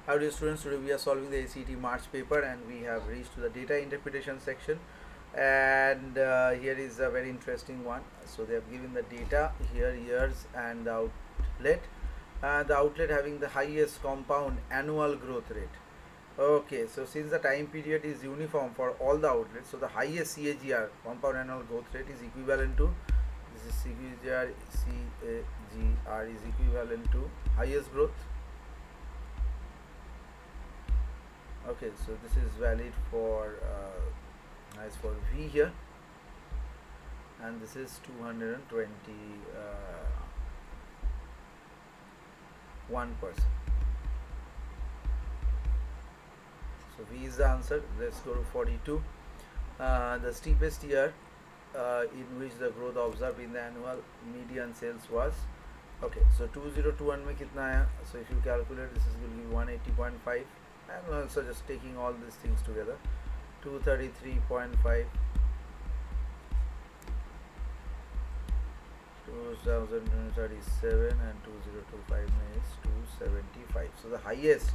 How dear students, today we are solving the ACET March paper and we have reached to the data interpretation section, and here is a very interesting one. So they have given the data here, years and the outlet. The outlet having the highest compound annual growth rate. Okay, so since the time period is uniform for all the outlets, so the highest CAGR, compound annual growth rate, is equivalent to, this is CAGR is equivalent to highest growth. Okay, so this is valid for as for V here, and this is 221%. So V is the answer. Let's go to 42. The steepest year in which the growth observed in the annual median sales was, okay, so 2021 में कितना आया? So if you calculate, this is will give 180.5, and also just taking all these things together, 233.5, 2037 and 2025 is 275. So the highest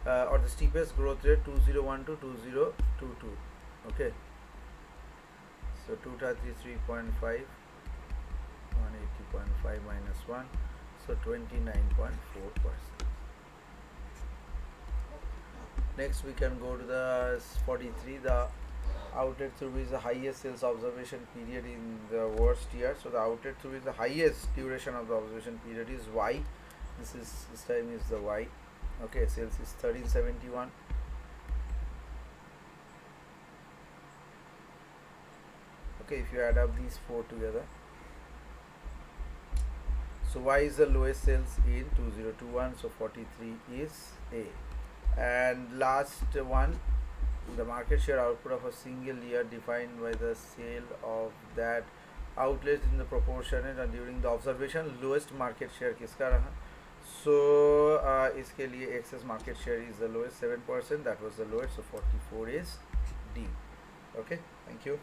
or the steepest growth rate 201 to 2022. Okay, so 233.5, 180.5 minus 1, so 29.4%. Next we can go to the 43, the outlet through which the highest sales observation period in the worst year. So the outlet through which the highest duration of the observation period is Y. This time is the Y. Okay, sales is 1371. Okay, if you add up these four together, so Y is the lowest sales in 2021, so 43 is A. And last one, the market share output of a single year defined by the sale of that outlet in the proportionate and during the observation. Lowest market share किसका रहा? So इसके लिए excess market share is the lowest, 7%. That was the lowest, so 44 is D. Okay, thank you.